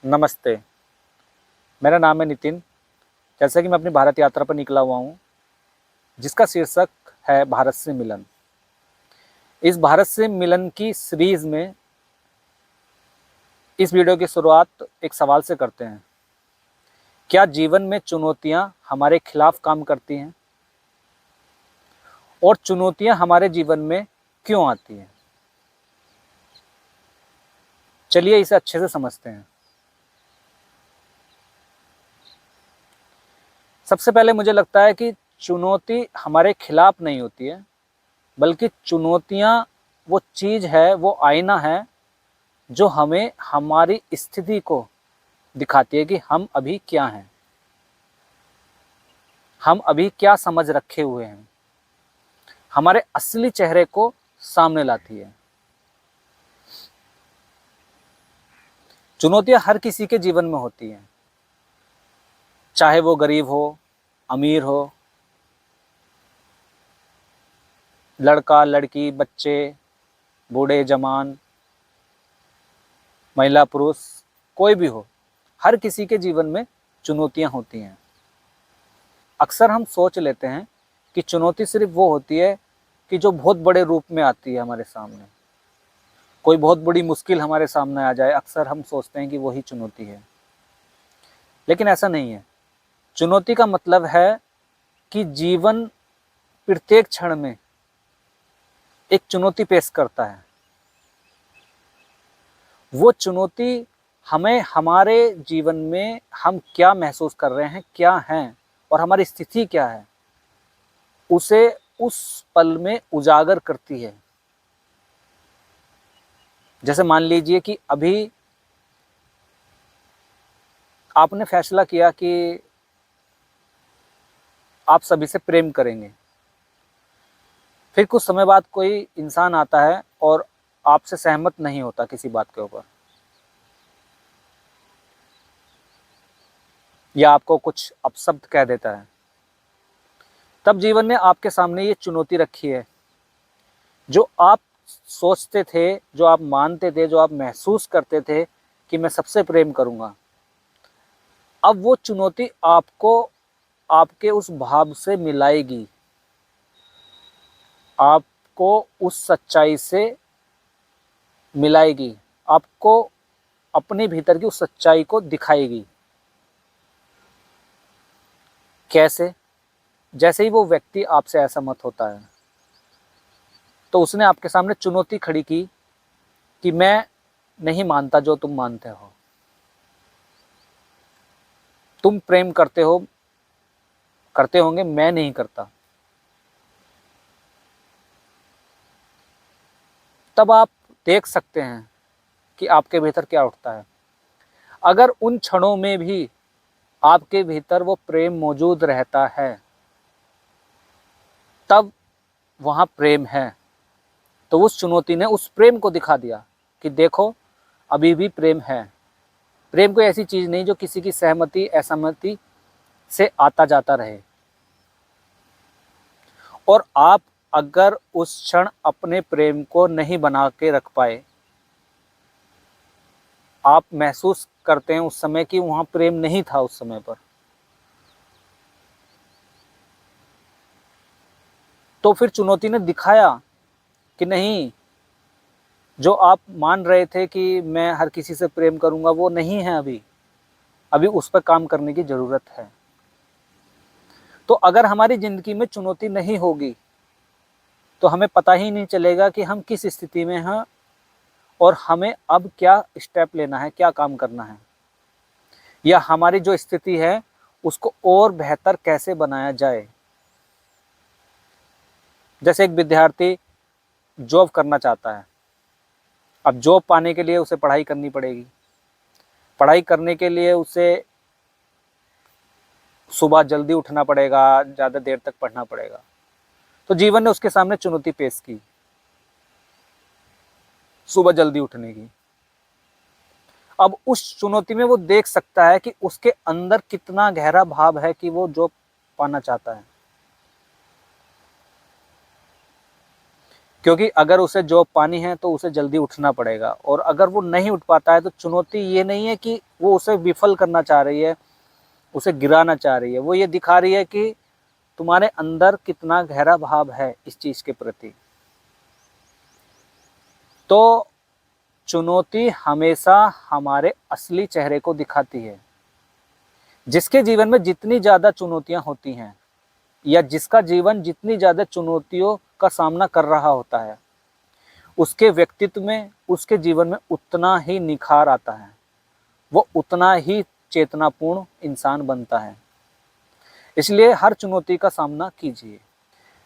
नमस्ते, मेरा नाम है नितिन। जैसा कि मैं अपनी भारत यात्रा पर निकला हुआ हूँ, जिसका शीर्षक है भारत से मिलन। इस भारत से मिलन की सीरीज़ में इस वीडियो की शुरुआत एक सवाल से करते हैं। क्या जीवन में चुनौतियाँ हमारे खिलाफ काम करती हैं? और चुनौतियाँ हमारे जीवन में क्यों आती हैं? चलिए इसे अच्छे से समझते हैं। सबसे पहले मुझे लगता है कि चुनौती हमारे खिलाफ नहीं होती है, बल्कि चुनौतियाँ वो चीज़ है, वो आईना है जो हमें हमारी स्थिति को दिखाती है कि हम अभी क्या हैं, हम अभी क्या समझ रखे हुए हैं, हमारे असली चेहरे को सामने लाती है। चुनौतियाँ हर किसी के जीवन में होती हैं, चाहे वो गरीब हो, अमीर हो, लड़का लड़की, बच्चे, बूढ़े जवान, महिला पुरुष, कोई भी हो। हर किसी के जीवन में चुनौतियाँ होती हैं। अक्सर हम सोच लेते हैं कि चुनौती सिर्फ वो होती है कि जो बहुत बड़े रूप में आती है हमारे सामने। कोई बहुत बड़ी मुश्किल हमारे सामने आ जाए, अक्सर हम सोचते हैं कि वही चुनौती है, लेकिन ऐसा नहीं है। चुनौती का मतलब है कि जीवन प्रत्येक क्षण में एक चुनौती पेश करता है। वो चुनौती हमें हमारे जीवन में हम क्या महसूस कर रहे हैं, क्या हैं और हमारी स्थिति क्या है, उसे उस पल में उजागर करती है। जैसे मान लीजिए कि अभी आपने फैसला किया कि आप सभी से प्रेम करेंगे। फिर कुछ समय बाद कोई इंसान आता है और आपसे सहमत नहीं होता किसी बात के ऊपर, या आपको कुछ अपशब्द कह देता है। तब जीवन ने आपके सामने ये चुनौती रखी है। जो आप सोचते थे, जो आप मानते थे, जो आप महसूस करते थे कि मैं सबसे प्रेम करूंगा, अब वो चुनौती आपको आपके उस भाव से मिलाएगी, आपको उस सच्चाई से मिलाएगी, आपको अपने भीतर की उस सच्चाई को दिखाएगी। कैसे? जैसे ही वो व्यक्ति आपसे असहमत होता है, तो उसने आपके सामने चुनौती खड़ी की कि मैं नहीं मानता जो तुम मानते हो, तुम प्रेम करते होंगे, मैं नहीं करता। तब आप देख सकते हैं कि आपके भीतर क्या उठता है। अगर उन क्षणों में भी आपके भीतर वो प्रेम मौजूद रहता है, तब वहाँ प्रेम है। तो उस चुनौती ने उस प्रेम को दिखा दिया कि देखो, अभी भी प्रेम है। प्रेम कोई ऐसी चीज़ नहीं जो किसी की सहमति असहमति से आता जाता रहे। और आप अगर उस क्षण अपने प्रेम को नहीं बना के रख पाए, आप महसूस करते हैं उस समय कि वहाँ प्रेम नहीं था उस समय पर, तो फिर चुनौती ने दिखाया कि नहीं, जो आप मान रहे थे कि मैं हर किसी से प्रेम करूंगा, वो नहीं है। अभी उस पर काम करने की ज़रूरत है। तो अगर हमारी ज़िंदगी में चुनौती नहीं होगी, तो हमें पता ही नहीं चलेगा कि हम किस स्थिति में हैं और हमें अब क्या स्टेप लेना है, क्या काम करना है, या हमारी जो स्थिति है उसको और बेहतर कैसे बनाया जाए। जैसे एक विद्यार्थी जॉब करना चाहता है। अब जॉब पाने के लिए उसे पढ़ाई करनी पड़ेगी। पढ़ाई करने के लिए उसे सुबह जल्दी उठना पड़ेगा, ज़्यादा देर तक पढ़ना पड़ेगा। तो जीवन ने उसके सामने चुनौती पेश की, सुबह जल्दी उठने की। अब उस चुनौती में वो देख सकता है कि उसके अंदर कितना गहरा भाव है कि वो जॉब पाना चाहता है। क्योंकि अगर उसे जॉब पानी है तो उसे जल्दी उठना पड़ेगा, और अगर वो नहीं उठ पाता है तो चुनौती ये नहीं है कि वो उसे विफल करना चाह रही है, उसे गिराना चाह रही है, वो ये दिखा रही है कि तुम्हारे अंदर कितना गहरा भाव है इस चीज के प्रति। तो चुनौती हमेशा हमारे असली चेहरे को दिखाती है। जिसके जीवन में जितनी ज्यादा चुनौतियां होती हैं, या जिसका जीवन जितनी ज्यादा चुनौतियों का सामना कर रहा होता है, उसके व्यक्तित्व में, उसके जीवन में उतना ही निखार आता है, वो उतना ही चेतनापूर्ण इंसान बनता है। इसलिए हर चुनौती का सामना कीजिए।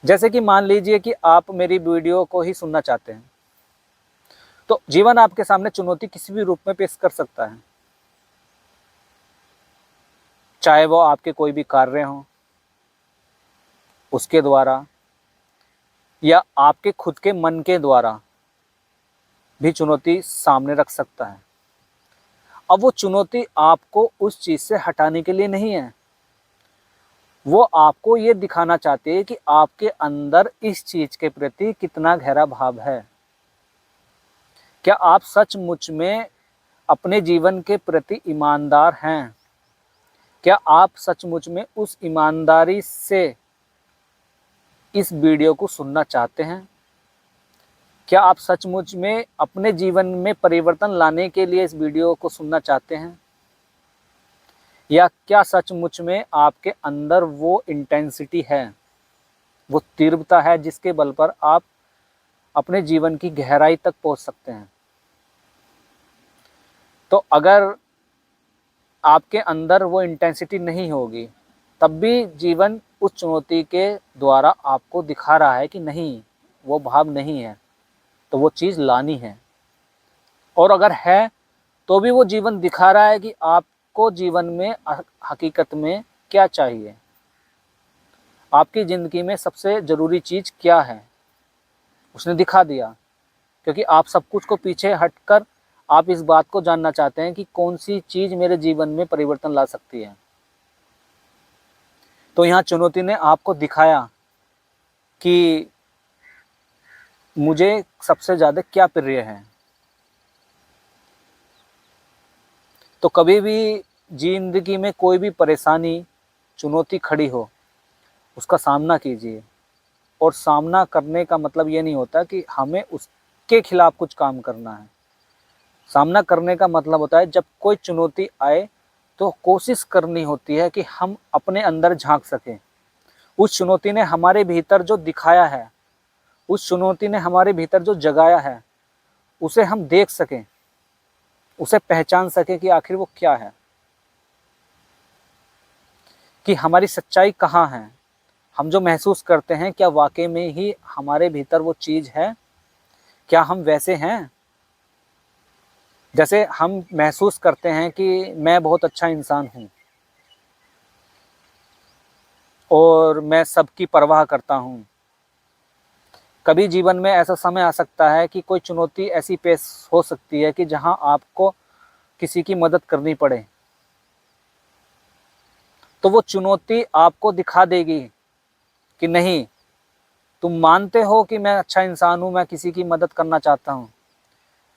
जैसे कि मान लीजिए कि आप मेरी वीडियो को ही सुनना चाहते हैं, तो जीवन आपके सामने चुनौती किसी भी रूप में पेश कर सकता है। चाहे वो आपके कोई भी कार्य हो उसके द्वारा, या आपके खुद के मन के द्वारा भी चुनौती सामने रख सकता है। अब वो चुनौती आपको उस चीज से हटाने के लिए नहीं है, वो आपको ये दिखाना चाहती है कि आपके अंदर इस चीज के प्रति कितना गहरा भाव है। क्या आप सचमुच में अपने जीवन के प्रति ईमानदार हैं? क्या आप सचमुच में उस ईमानदारी से इस वीडियो को सुनना चाहते हैं? क्या आप सचमुच में अपने जीवन में परिवर्तन लाने के लिए इस वीडियो को सुनना चाहते हैं? या क्या सचमुच में आपके अंदर वो इंटेंसिटी है, वो तीव्रता है जिसके बल पर आप अपने जीवन की गहराई तक पहुंच सकते हैं? तो अगर आपके अंदर वो इंटेंसिटी नहीं होगी, तब भी जीवन उस चुनौती के द्वारा आपको दिखा रहा है कि नहीं, वो भाव नहीं है, तो वो चीज़ लानी है। और अगर है तो भी वो जीवन दिखा रहा है कि आपको जीवन में हकीकत में क्या चाहिए, आपकी ज़िंदगी में सबसे ज़रूरी चीज़ क्या है, उसने दिखा दिया। क्योंकि आप सब कुछ को पीछे हटकर आप इस बात को जानना चाहते हैं कि कौन सी चीज़ मेरे जीवन में परिवर्तन ला सकती है। तो यहाँ चुनौती ने आपको दिखाया कि मुझे सबसे ज़्यादा क्या प्रिय है। तो कभी भी जिंदगी में कोई भी परेशानी, चुनौती खड़ी हो, उसका सामना कीजिए। और सामना करने का मतलब ये नहीं होता कि हमें उसके खिलाफ कुछ काम करना है। सामना करने का मतलब होता है जब कोई चुनौती आए तो कोशिश करनी होती है कि हम अपने अंदर झांक सकें। उस चुनौती ने हमारे भीतर जो दिखाया है, उस चुनौती ने हमारे भीतर जो जगाया है, उसे हम देख सकें, उसे पहचान सकें कि आखिर वो क्या है, कि हमारी सच्चाई कहाँ है। हम जो महसूस करते हैं क्या वाकई में ही हमारे भीतर वो चीज़ है? क्या हम वैसे हैं? जैसे हम महसूस करते हैं कि मैं बहुत अच्छा इंसान हूँ और मैं सबकी परवाह करता हूँ। कभी जीवन में ऐसा समय आ सकता है कि कोई चुनौती ऐसी पेश हो सकती है कि जहाँ आपको किसी की मदद करनी पड़े। तो वो चुनौती आपको दिखा देगी कि नहीं, तुम मानते हो कि मैं अच्छा इंसान हूँ, मैं किसी की मदद करना चाहता हूँ,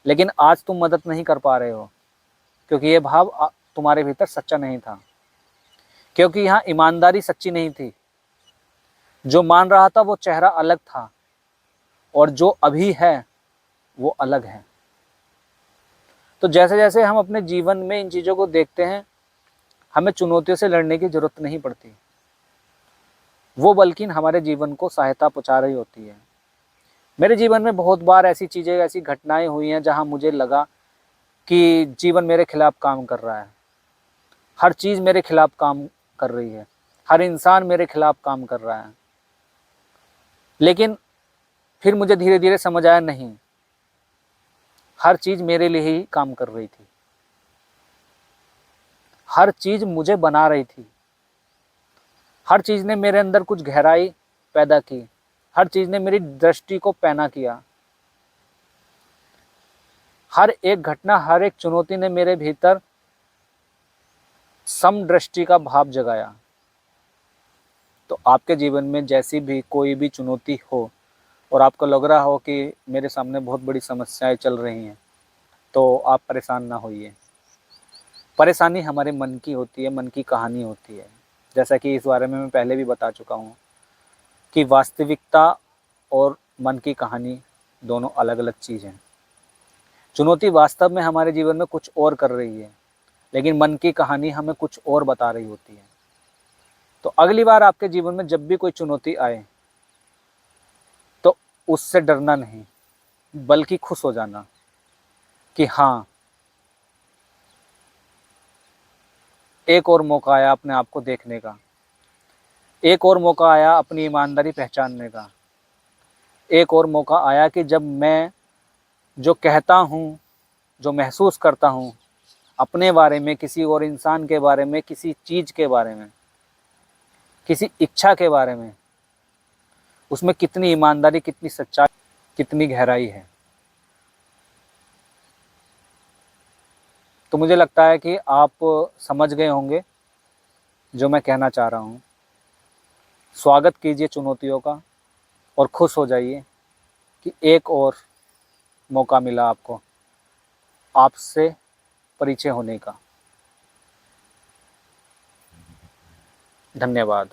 लेकिन आज तुम मदद नहीं कर पा रहे हो क्योंकि ये भाव तुम्हारे भीतर सच्चा नहीं था, क्योंकि यहाँ ईमानदारी सच्ची नहीं थी। जो मान रहा था वो चेहरा अलग था और जो अभी है वो अलग है। तो जैसे जैसे हम अपने जीवन में इन चीज़ों को देखते हैं, हमें चुनौतियों से लड़ने की जरूरत नहीं पड़ती, वो बल्कि हमारे जीवन को सहायता पहुंचा रही होती है। मेरे जीवन में बहुत बार ऐसी चीज़ें, ऐसी घटनाएं हुई हैं जहां मुझे लगा कि जीवन मेरे खिलाफ काम कर रहा है, हर चीज़ मेरे खिलाफ काम कर रही है, हर इंसान मेरे खिलाफ काम कर रहा है। लेकिन फिर मुझे धीरे धीरे समझ आया, नहीं, हर चीज़ मेरे लिए ही काम कर रही थी, हर चीज़ मुझे बना रही थी, हर चीज़ ने मेरे अंदर कुछ गहराई पैदा की, हर चीज़ ने मेरी दृष्टि को पैना किया। हर एक घटना, हर एक चुनौती ने मेरे भीतर समदृष्टि का भाव जगाया। तो आपके जीवन में जैसी भी कोई भी चुनौती हो, और आपको लग रहा हो कि मेरे सामने बहुत बड़ी समस्याएं चल रही हैं, तो आप परेशान ना होइए। परेशानी हमारे मन की होती है, मन की कहानी होती है। जैसा कि इस बारे में मैं पहले भी बता चुका हूँ कि वास्तविकता और मन की कहानी दोनों अलग-अलग चीज़ हैं। चुनौती वास्तव में हमारे जीवन में कुछ और कर रही है, लेकिन मन की कहानी हमें कुछ और बता रही होती है। तो अगली बार आपके जीवन में जब भी कोई चुनौती आए, तो उससे डरना नहीं, बल्कि खुश हो जाना कि हाँ, एक और मौका आया अपने आप को देखने का, एक और मौका आया अपनी ईमानदारी पहचानने का, एक और मौका आया कि जब मैं जो कहता हूँ, जो महसूस करता हूँ, अपने बारे में, किसी और इंसान के बारे में, किसी चीज़ के बारे में, किसी इच्छा के बारे में, उसमें कितनी ईमानदारी, कितनी सच्चाई, कितनी गहराई है। तो मुझे लगता है कि आप समझ गए होंगे जो मैं कहना चाह रहा हूँ। स्वागत कीजिए चुनौतियों का और खुश हो जाइए कि एक और मौका मिला आपको आपसे परिचय होने का। धन्यवाद।